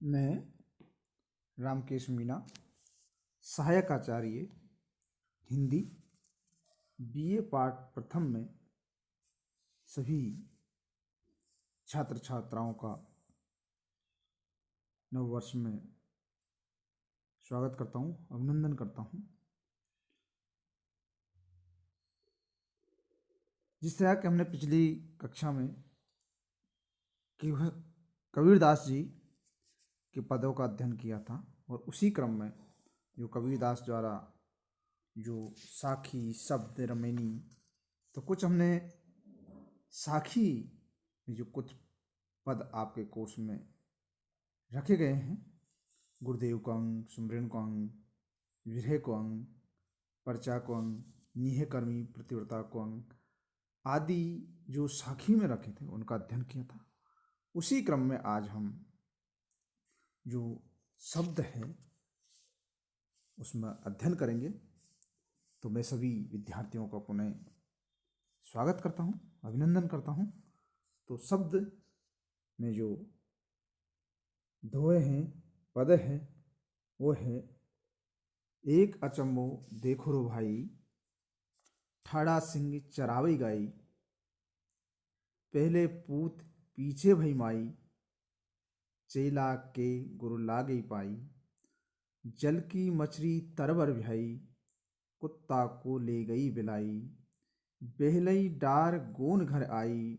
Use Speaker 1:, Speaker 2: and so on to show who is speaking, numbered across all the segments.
Speaker 1: मैं रामकेश मीणा, सहायक आचार्य हिंदी, बीए पाठ प्रथम में सभी छात्र छात्राओं का नववर्ष में स्वागत करता हूँ, अभिनंदन करता हूँ। जिस तरह कि हमने पिछली कक्षा में कि वह कबीरदास जी के पदों का अध्ययन किया था और उसी क्रम में जो कबीरदास द्वारा जो साखी शब्द रमेनी, तो कुछ हमने साखी में जो कुछ पद आपके कोर्स में रखे गए हैं, गुरुदेव को अंग, सुमरन को अंग, विरह को अंग, पर्चा को अंग, नीह कर्मी प्रतिव्रता को अंग आदि जो साखी में रखे थे उनका अध्ययन किया था। उसी क्रम में आज हम जो शब्द है उसमें अध्ययन करेंगे। तो मैं सभी विद्यार्थियों का पुनः स्वागत करता हूँ, अभिनंदन करता हूँ। तो शब्द में जो दोहे हैं, पद है, वो है एक अचंबो देखो रो भाई, ठाड़ा सिंह चरावी गाई, पहले पूत पीछे भई माई, चेला के गुरु लागे पाई, जल की मछली तरबर भई, कुत्ता को ले गई बिलाई, बहलई डार गोन घर आई,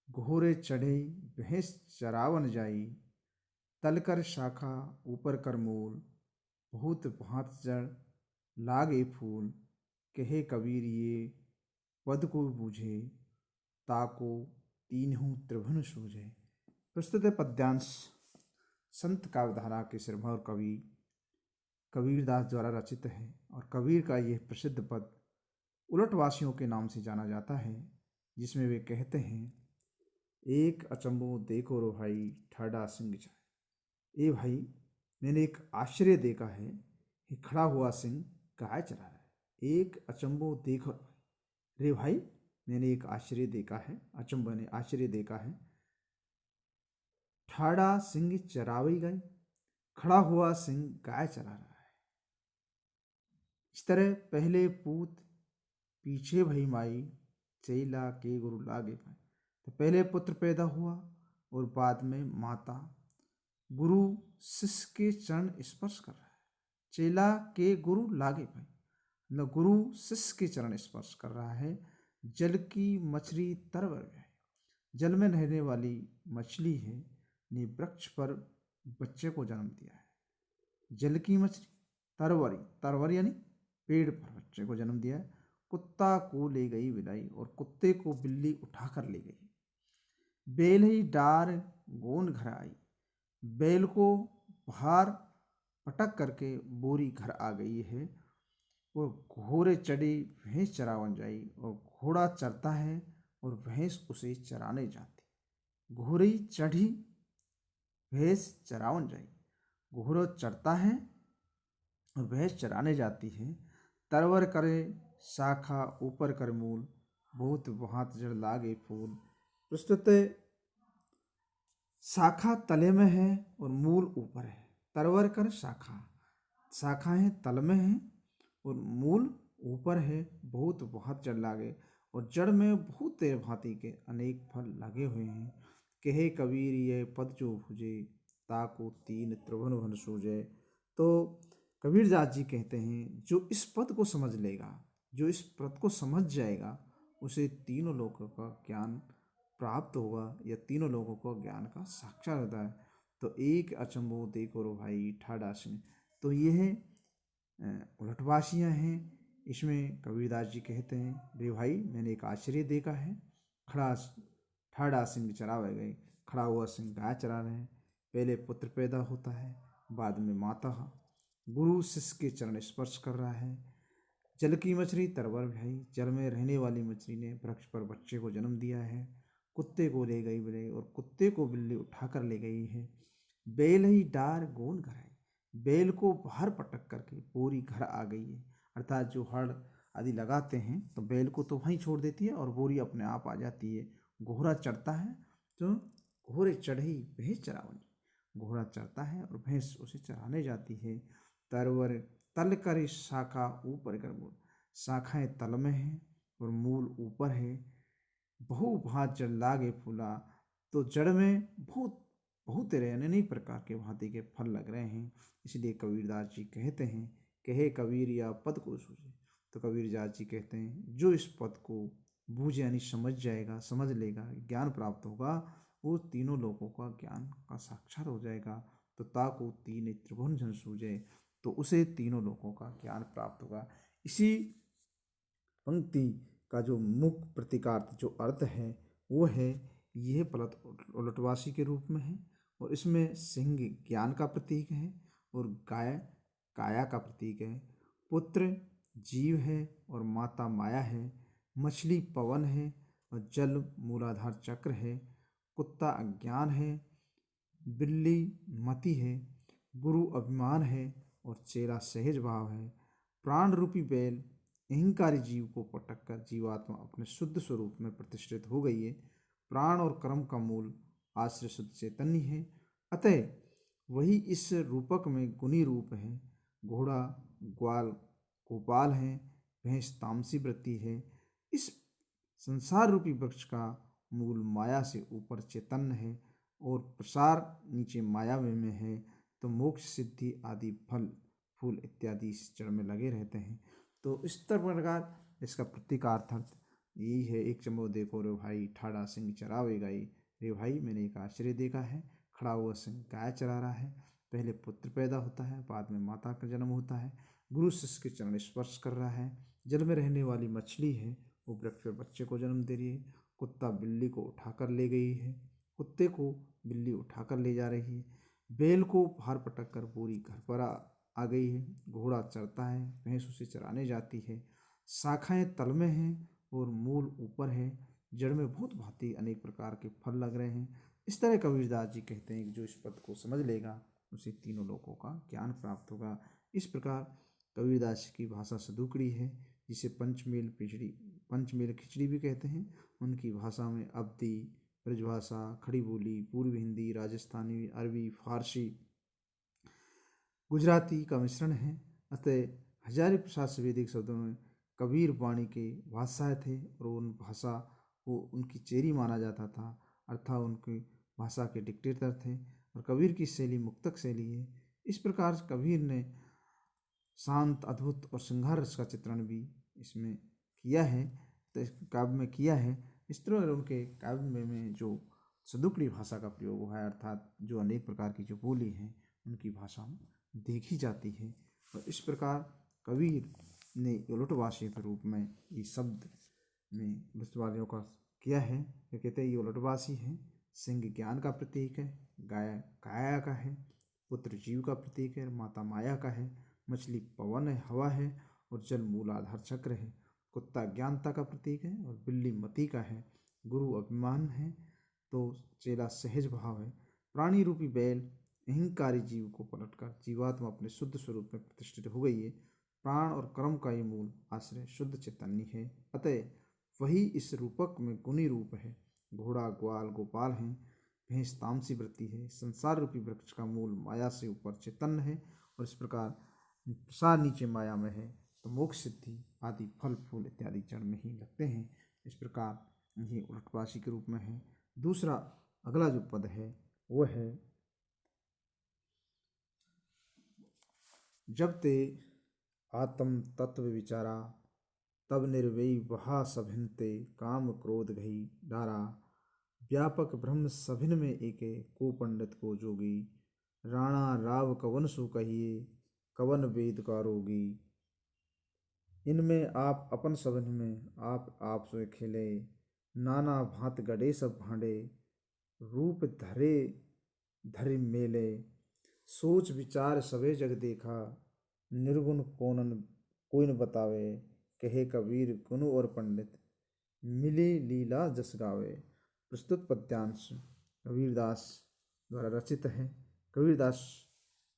Speaker 1: घोड़े चढ़े भैंस चरावन जाई, तलकर शाखा ऊपर कर मूल, बहुत भांत जड़ लागे फूल, कहे कबीर ये पद को बूझे, ताको तीनहु त्रिभुवन सूझे। प्रस्तुत है पद्यांश संत काव्यधारा के सिरमौर कवि कबीरदास द्वारा रचित है और कबीर का यह प्रसिद्ध पद उलटवासियों के नाम से जाना जाता है, जिसमें वे कहते हैं एक अचंबो देखो रो भाई, ठाड़ा सिंह जाए। ए भाई, मैंने एक आश्चर्य देखा है कि खड़ा हुआ सिंह गाय चरा रहा है। एक अचंबो देखो रे भाई, मैंने एक आश्चर्य देखा है, अचंबो ने आश्चर्य देखा है। ठाड़ा सिंह चरावी गई, खड़ा हुआ सिंह गाय चरा रहा है। इस तरह पहले पूत पीछे भई माई, चेला के गुरु लागे पाई। तो पहले पुत्र पैदा हुआ और बाद में माता गुरु शिष्य के चरण स्पर्श कर रहा है। चेला के गुरु लागे पाई, मतलब गुरु शिष्य के चरण स्पर्श कर रहा है। जल की मछली तरवर है, जल में रहने वाली मछली है ने वृक्ष पर बच्चे को जन्म दिया है। जल की मछली तरवरी, तरवर यानी पेड़ पर बच्चे को जन्म दिया है। कुत्ता को ले गई बिलाई, और कुत्ते को बिल्ली उठाकर ले गई। बेल ही डार गोंद घर आई, बैल को बाहर पटक करके बोरी घर आ गई है। और घोड़े चढ़ी भैंस चरावन जाई, और घोड़ा चरता है और भैंस उसे चराने जाती। घोड़ी चढ़ी भैंस चरावन जाई, घोड़ा चरता है और भैंस चराने जाती है। तरवर करे शाखा ऊपर कर मूल, बहुत भांत जड़ लागे फूल। प्रस्तुत शाखा तले में है और मूल ऊपर है। तरवर कर शाखा, शाखा है तल में है और मूल ऊपर है। बहुत बहुत जड़ लागे, और जड़ में बहुत तेर भांति के अनेक फल लगे हुए हैं। कहे कबीर ये पद जो भुजे, ताको तीन त्रिभुवन भन सूझे। तो कबीरदास जी कहते हैं जो इस पद को समझ लेगा, जो इस पद को समझ जाएगा, उसे तीनों लोगों का ज्ञान प्राप्त होगा, या तीनों लोगों को ज्ञान का साक्षात होता है। तो एक अचंबो देखो रो भाई, ठाड़ा सिंह। तो यह उलटवासियाँ हैं। इसमें कबीरदास जी कहते हैं रे भाई, मैंने एक आश्चर्य देखा है। ठाड़ा सिंह चरावे गए, खड़ा हुआ सिंह गाय चरा रहे हैं। पहले पुत्र पैदा होता है, बाद में माता गुरु शिष्य के चरण स्पर्श कर रहा है। जल की मछली तरवर भाई, जल में रहने वाली मछली ने वृक्ष पर बच्चे को जन्म दिया है। कुत्ते को ले गई बिल्ली, और कुत्ते को बिल्ली उठाकर ले गई है। बैल ही डार गोंद घर आई, बैल को बाहर पटक करके बोरी घर आ गई है। अर्थात जो हड़ आदि लगाते हैं तो बैल को तो वहीं छोड़ देती है और बोरी अपने आप आ जाती है। घोड़ा चढ़ता है तो घोड़े चढ़ी भैंस चरावन, घोड़ा चरता है और भैंस उसे चराने जाती है। तरवर तल कर शाखा ऊपर कर मूल, शाखाएं तल में हैं और मूल ऊपर है। बहु भांत जड़ लागे फूला, तो जड़ में बहुत बहुत तरह अनेक प्रकार के भांति के फल लग रहे हैं। इसलिए कबीरदास जी कहते हैं, कहे कबीर या पद को सूझे। तो कबीरदास जी कहते हैं जो इस पद को बूझे यानी समझ जाएगा, समझ लेगा, ज्ञान प्राप्त होगा, वो तीनों लोगों का ज्ञान का साक्षात हो जाएगा। तो ताको तीन त्रिभुवन जन सूझे, तो उसे तीनों लोगों का ज्ञान प्राप्त होगा। इसी पंक्ति का जो मुख्य प्रतीकार्थ जो अर्थ है वो है, यह पलट उलटवासी के रूप में है और इसमें सिंह ज्ञान का प्रतीक है और गाय काया का प्रतीक है। पुत्र जीव है और माता माया है। मछली पवन है और जल मूलाधार चक्र है। कुत्ता अज्ञान है, बिल्ली मति है, गुरु अभिमान है और चेला सहज भाव है। प्राण रूपी बैल अहंकारी जीव को पटक कर जीवात्मा अपने शुद्ध स्वरूप में प्रतिष्ठित हो गई है। प्राण और कर्म का मूल आश्रय शुद्ध चैतन्य है, अतः वही इस रूपक में गुणी रूप है। घोड़ा ग्वाल गोपाल है, भैंस तामसी वृत्ति है। इस संसार रूपी वृक्ष का मूल माया से ऊपर चैतन्य है और प्रसार नीचे माया में है। तो मोक्ष सिद्धि आदि फल फूल इत्यादि इस जड़ में लगे रहते हैं। तो इस प्रकार इसका प्रतीकार्थ यही है। एक चंबो देखो रे भाई, ठाड़ा सिंह चरावे गई। रे भाई मैंने एक आश्चर्य देखा है, खड़ा हुआ सिंह गाय चरा रहा है। पहले पुत्र पैदा होता है, बाद में माता का जन्म होता है। गुरु शिष्य के चरण स्पर्श कर रहा है। जल में रहने वाली मछली है, वो वृक्ष पर बच्चे को जन्म दे रही है। कुत्ता बिल्ली को उठाकर ले गई है, कुत्ते को बिल्ली उठाकर ले जा रही है। बैल को भार पटक कर पूरी घर पर आ गई है। घोड़ा चरता है, भैंस उसे चराने जाती है। शाखाएं तल में हैं और मूल ऊपर है। जड़ में बहुत भांति अनेक प्रकार के फल लग रहे हैं। इस तरह कबीरदास जी कहते हैं कि जो इस पद को समझ लेगा उसे तीनों लोगों का ज्ञान प्राप्त होगा। इस प्रकार कबीरदास जी की भाषा सदुकड़ी है, जिसे पंचमेल खिचड़ी भी कहते हैं। उनकी भाषा में अवधी, ब्रजभाषा, खड़ी बोली, पूर्व हिंदी, राजस्थानी, अरबी, फारसी, गुजराती का मिश्रण है। अतः हजारे प्रसाद से वैदिक शब्दों में कबीर वाणी के भाषाएँ थे और उन भाषा को उनकी चेरी माना जाता था, अर्थात उनकी भाषा के डिक्टेटर थे। और कबीर की शैली मुक्तक शैली है। इस प्रकार कबीर ने शांत, अद्भुत और श्रृंगार रस का चित्रण भी इसमें किया है, तो इस काव्य में किया है। इस तरह उनके काव्य में जो सदुकड़ी भाषा का प्रयोग हुआ है, अर्थात जो अनेक प्रकार की जो बोली हैं उनकी भाषा में देखी जाती है। और इस प्रकार कबीर ने उलटवासी के रूप में ये शब्द में वस्तुवादियों का किया है। ये कहते हैं ये उलटवासी है। सिंह ज्ञान का प्रतीक है, गाय काया का है, पुत्र जीव का प्रतीक है, माता माया का है, मछली पवन है, हवा है और जल मूलाधार चक्र है। कुत्ता ज्ञानता का प्रतीक है और बिल्ली मति का है। गुरु अभिमान है तो चेला सहज भाव है। प्राणी रूपी बैल अहंकारी जीव को पलटकर जीवात्मा अपने शुद्ध स्वरूप में प्रतिष्ठित हो गई है। प्राण और कर्म का ये मूल आश्रय शुद्ध चैतन्य है, अतः वही इस रूपक में गुणी रूप है। घोड़ा ग्वाल गोपाल हैं, भैंस तामसी वृत्ति है। संसार रूपी वृक्ष का मूल माया से ऊपर चैतन्य है और इस प्रकार प्रसार नीचे माया में है। तो मोक्ष सिद्धि आदि फल फूल इत्यादि जड़ में ही लगते हैं। इस प्रकार ये उलटवासी के रूप में है। दूसरा अगला जो पद है वो है, जब ते आत्म तत्व विचारा, तब निर्वयी वहा सभिन ते काम क्रोध घई डारा। व्यापक ब्रह्म सभिन में एके, को पंडित को जोगी। राणा राव कवन सु कहिए, कवन वेद का रोगी। इनमें आप अपन सभिन में आप सोए खेले। नाना भांत गड़े सब भांडे, रूप धरे धरि मेले। सोच विचार सबे जग देखा, निर्गुण कोनन कोई न बतावे। कहे कबीर गुनु और पंडित, मिली लीला जस गावे। प्रस्तुत पद्यांश कबीरदास द्वारा रचित है। कबीरदास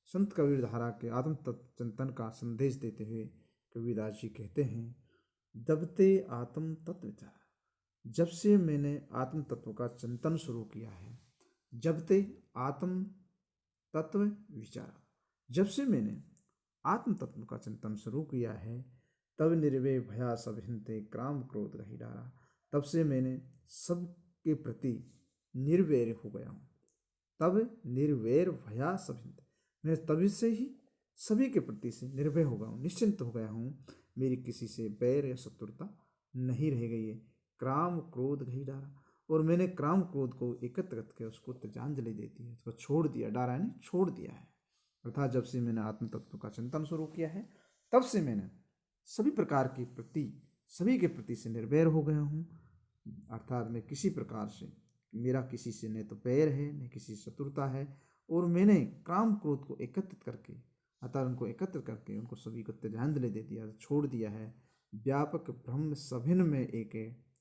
Speaker 1: संत कबीर धारा के आत्म तत्व चिंतन का संदेश देते हुए कबीरदास जी कहते हैं, जब ते आत्म तत्व विचारा, जब से मैंने आत्म तत्व का चिंतन शुरू किया है। जब ते आत्म तत्व विचारा। जब से मैंने आत्म तत्व का चिंतन शुरू किया है, तब निर्वय भया सब हिंते क्राम क्रोध रही डारा। तब से मैंने सबके प्रति निर्वैर हो गया हूँ। तब निर्वैर भया सब हिंते, मैं तभी से ही सभी के प्रति से निर्भय हो गया हूँ, निश्चिंत हो गया हूँ। मेरी किसी से बैर या शत्रुता नहीं रह गई है। क्राम क्रोध घही डारा, और मैंने क्राम क्रोध को एकत्र करके उसको त्याजांजलि दे दी है, उसको छोड़ दिया। डारा यानी छोड़ दिया है। अर्थात जब से मैंने आत्म तत्व का चिंतन शुरू किया है, तब से मैंने सभी प्रकार के प्रति, सभी के प्रति से निर्भय हो गया हूँ। अर्थात मैं किसी प्रकार से, मेरा किसी से न तो बैर है न किसी शत्रुता है। और मैंने काम क्रोध को एकत्रित करके, अर्थात उनको एकत्र करके उनको सभी को त्याजांजलि दे दिया, छोड़ दिया है। व्यापक ब्रह्म सभिन में एक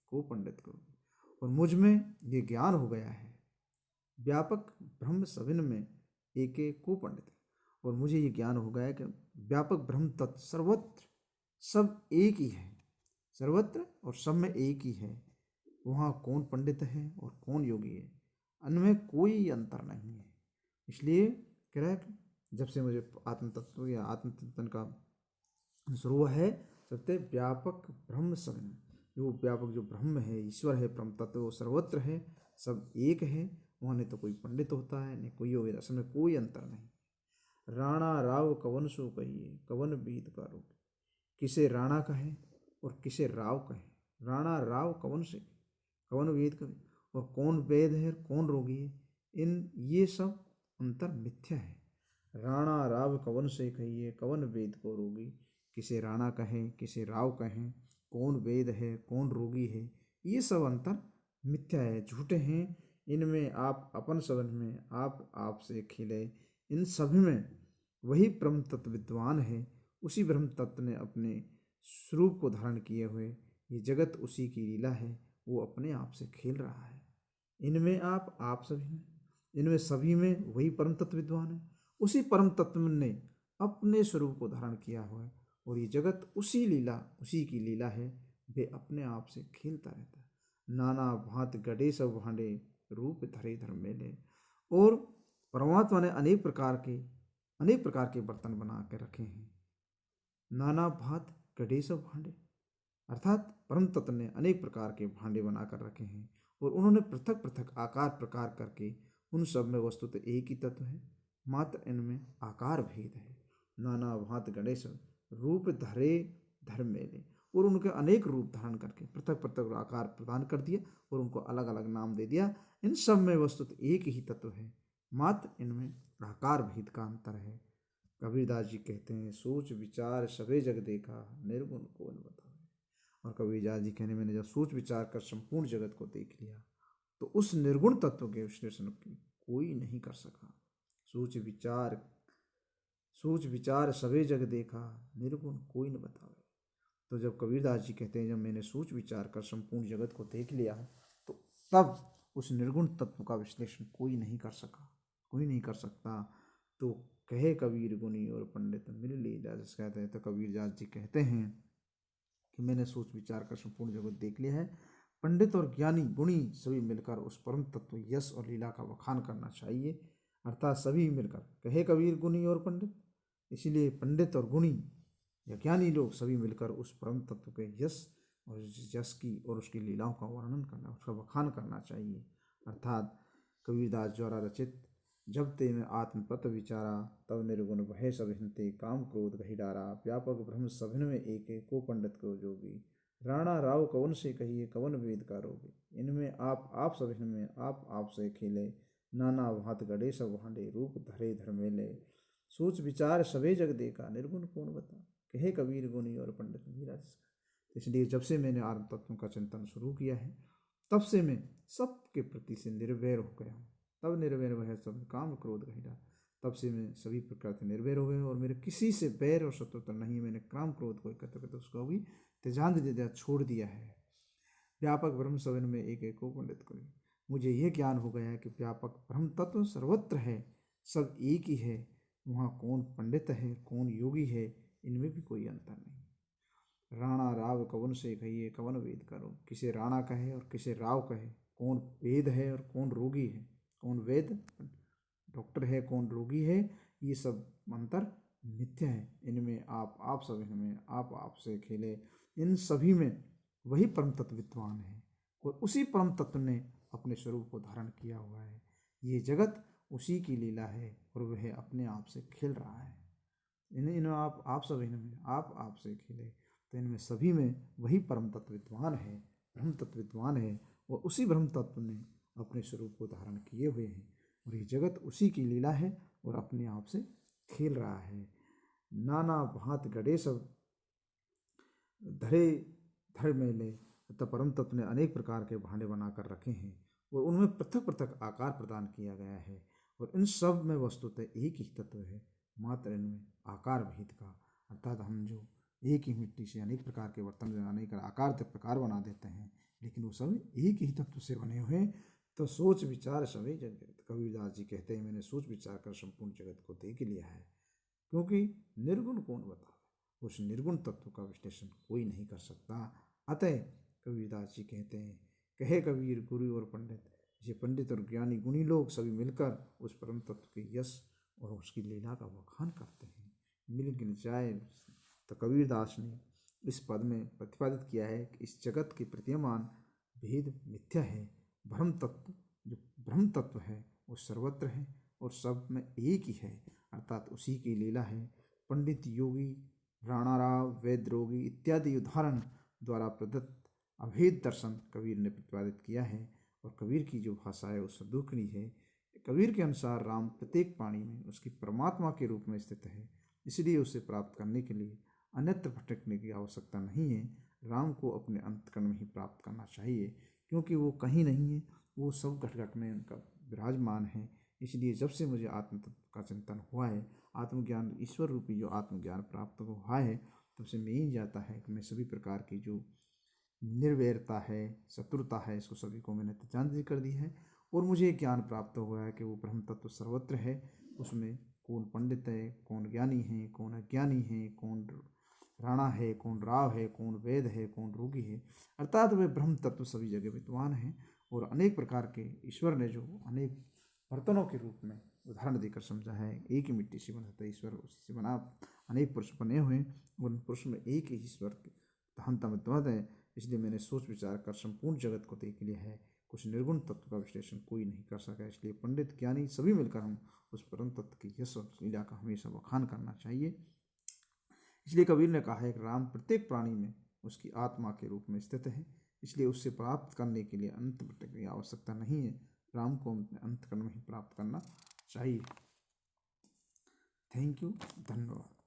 Speaker 1: को पंडित करो, और मुझ में ये ज्ञान हो गया है। व्यापक ब्रह्म सभिन में एक को पंडित, और मुझे ये ज्ञान हो गया है कि व्यापक ब्रह्म तत्व सर्वत्र सब एक ही है, सर्वत्र और सब में एक ही है। वहाँ कौन पंडित है और कौन योगी है, उनमें कोई अंतर नहीं है। इसलिए कह रहा है कि जब से मुझे आत्म तत्व या आत्म चिंतन का शुरू हुआ है, सत्य व्यापक ब्रह्म सभिन, जो व्यापक जो ब्रह्म है, ईश्वर है, परम तत्व, वो सर्वत्र है, सब एक है। वहाँ न तो कोई पंडित होता है न कोई योगी, असल में कोई अंतर नहीं। राणा राव कवन सो कहिए, कवन बीत का रोग, किसे राणा कहे और किसे राव कहे। राणा राव कवन से, कवन वेद कहे, और कौन वेद है कौन रोगी है, इन ये सब अंतर मिथ्या है। राणा राव कवन से कहिए, कवन वेद को रोगी, किसे राणा कहें किसे राव कहें, कौन वेद है कौन रोगी है, ये सब अंतर मिथ्या है, झूठे हैं। इनमें आप अपन सबन में आप से खिले, इन सभी में वही ब्रह्म तत्व विद्वान है। उसी ब्रह्म तत्व ने अपने स्वरूप को धारण किए हुए ये जगत उसी की लीला है, वो अपने आप से खेल रहा है। इनमें आप सभी में, इनमें सभी में वही परम तत्व विद्वान है। उसी परम तत्व ने अपने स्वरूप को धारण किया हुआ है, और ये जगत उसी लीला, उसी की लीला है। वे अपने आप से खेलता रहता है। नाना भांत गढ़े सब भांडे, रूप धरे धर्म मेले। और परमात्मा ने अनेक प्रकार के बर्तन बना के रखे हैं। नाना भांत गढ़े सब भांडे, अर्थात परम तत्व ने अनेक प्रकार के भांडे बनाकर रखे हैं, और उन्होंने पृथक पृथक आकार प्रकार करके उन सब में वस्तुतः एक ही तत्व है, मात्र इनमें आकार भेद है। नाना भांत गणेश रूप धरे धर्म मेले, और उनके अनेक रूप धारण करके पृथक पृथक आकार प्रदान कर दिया और उनको अलग अलग नाम दे दिया। इन सब में वस्तुतः एक ही तत्व है, मात्र इनमें आकार भेद का अंतर है। कबीरदास जी कहते हैं, सोच विचार सबे जग देखा, निर्गुण कौन बतावे। और कबीरदास जी कहने, मैंने जब सोच विचार कर संपूर्ण जगत को देख लिया, तो उस निर्गुण तत्व के विश्लेषण की कोई नहीं कर सका। सोच विचार सबे जग देखा, निर्गुण कोई न बतावे। तो जब कबीरदास जी कहते हैं, जब मैंने सोच विचार कर संपूर्ण जगत को देख लिया, तो तब उस निर्गुण तत्व का विश्लेषण कोई नहीं कर सका, कोई नहीं कर सकता। तो कहे कबीर गुनी और पंडित मिल ली जास कहते हैं। तो कबीरदास जी कहते हैं कि मैंने सोच विचार कर संपूर्ण जगत देख लिया है। पंडित और ज्ञानी गुणी सभी मिलकर उस परम तत्व यश और लीला का बखान करना चाहिए। अर्थात सभी मिलकर, कहे कबीर गुणी और पंडित, इसीलिए पंडित और गुणी या ज्ञानी लोग सभी मिलकर उस परम तत्व के यश और यश की और उसकी लीलाओं का वर्णन करना, उसका बखान करना चाहिए। अर्थात कबीरदास द्वारा रचित जब ते में आत्म तत्व विचारा, तब निर्गुण भय सब हिंते काम क्रोध घही डारा। व्यापक ब्रह्म सभिन में एक को पंडित को जोगी, राणा राव कवन से कहिए कवन वेद का रोगी। इनमें आप सभिन में आप से खेले, नाना भांत गढ़े सब भांडे, रूप धरे धर्मेले। सोच विचार सबे जग देखा, निर्गुण कौन बता, कहे कबीर गुनी और पंडित मीरा। इसलिए जब से मैंने आत्म तत्व का चिंतन शुरू किया है, तब से मैं सबके प्रति से निर्भय हो गया हूँ। तब निर्भय वह सब काम क्रोध घटा, तब से मैं सभी प्रकार से निर्भय हो गए, और मेरे किसी से बैर और शत्रुता नहीं। मैंने काम क्रोध को एकत्र करके उसको भी त्याजांजलि दे दिया, छोड़ दिया है। व्यापक ब्रह्म सवन में एक एक को पंडित करें। मुझे यह ज्ञान हो गया है कि व्यापक ब्रह्म तत्व सर्वत्र है, सब एक ही है। वहाँ कौन पंडित है कौन योगी है, इनमें भी कोई अंतर नहीं। राणा राव कवन से कहिए कवन वेद करो, किसे राणा कहे और किसे राव कहे, कौन वेद है और कौन रोगी है, कौन वेद डॉक्टर है, कौन रोगी है, ये सब अंतर मिथ्या है। इनमें आप सब इनमें आप आपसे खेले, इन सभी में वही परम तत्व विद्वान है और उसी परम तत्व ने अपने स्वरूप को धारण किया हुआ है। ये जगत उसी की लीला है और वह अपने आप से खेल रहा है। इन आप सब इनमें आप आपसे खेले, तो इनमें सभी में वही परम तत्व विद्वान है, ब्रह्म तत्व विद्वान है और उसी ब्रह्म तत्व ने अपने स्वरूप को धारण किए हुए हैं और ये जगत उसी की लीला है और अपने आप से खेल रहा है। नाना भांत गढ़े सब धरे धर मेले, तथा परम तत्व ने अनेक प्रकार के भांडे बनाकर रखे हैं और उनमें पृथक पृथक आकार प्रदान किया गया है और इन सब में वस्तुतः एक ही तत्व है, मात्र इनमें आकार भेद का। अर्थात हम जो एक ही मिट्टी से अनेक प्रकार के बर्तन बनाने का आकार तक प्रकार बना देते हैं, लेकिन वो सब एक ही तत्व से बने हुए हैं। तो सोच विचार सभी जगत, कबीरदास जी कहते हैं, मैंने सोच विचार कर संपूर्ण जगत को देख लिया है, क्योंकि निर्गुण कौन बतावे, उस निर्गुण तत्व का विश्लेषण कोई नहीं कर सकता। अतः कबीरदास जी कहते हैं, कहे कबीर गुरु और पंडित, ये पंडित और ज्ञानी गुणी लोग सभी मिलकर उस परम तत्व के यश और उसकी लीला का बखान करते हैं। मिल गिन जाए। तो कबीरदास ने इस पद में प्रतिपादित किया है कि इस जगत के प्रतीयमान भेद मिथ्या है। ब्रह्म तत्व जो ब्रह्म तत्व है वो सर्वत्र है और सब में एक ही है, अर्थात उसी की लीला है। पंडित, योगी, राणाराव, वैद्य, रोगी इत्यादि उदाहरण द्वारा प्रदत्त अभेद दर्शन कबीर ने प्रतिपादित किया है और कबीर की जो भाषा है वो सदुकड़ी है। कबीर के अनुसार राम प्रत्येक प्राणी में उसकी परमात्मा के रूप में स्थित है, इसलिए उसे प्राप्त करने के लिए अन्यत्र भटकने की आवश्यकता नहीं है। राम को अपने अंतकरण में ही प्राप्त करना चाहिए, क्योंकि वो कहीं नहीं है, वो सब घट घट में उनका विराजमान है। इसलिए जब से मुझे आत्म तत्व का चिंतन हुआ है, आत्मज्ञान ईश्वर रूपी जो आत्मज्ञान प्राप्त हुआ है, तब से मैं ही जाता है कि मैं सभी प्रकार की जो निर्वैरता है, शत्रुता है, इसको सभी को मैंने त्याग कर दी है और मुझे ज्ञान प्राप्त हुआ है कि वो ब्रह्म तत्व सर्वत्र है। उसमें कौन पंडित है, कौन ज्ञानी है, कौन अज्ञानी है, कौन राणा है, कौन राव है, कौन वेद है, कौन रोगी है, अर्थात वे ब्रह्म तत्व सभी जगह विद्वान हैं। और अनेक प्रकार के ईश्वर ने जो अनेक बर्तनों के रूप में उदाहरण देकर समझा है, एक ही मिट्टी से बना था ईश्वर, उसी से बना अनेक पुरुष बने हुए हैं, उन पुरुष में एक ही ईश्वर महानता विद्वान है। इसलिए मैंने सोच विचार कर संपूर्ण जगत को देख लिया है, कुछ निर्गुण तत्व का विश्लेषण कोई नहीं कर सका। इसलिए पंडित ज्ञानी सभी मिलकर हम उस परम तत्व की यश और लीला का हमेशा बखान करना चाहिए। इसलिए कबीर ने कहा है कि राम प्रत्येक प्राणी में उसकी आत्मा के रूप में स्थित है, इसलिए उससे प्राप्त करने के लिए अंत की आवश्यकता नहीं है, राम को अपने अंतकरण में ही प्राप्त करना चाहिए। थैंक यू, धन्यवाद।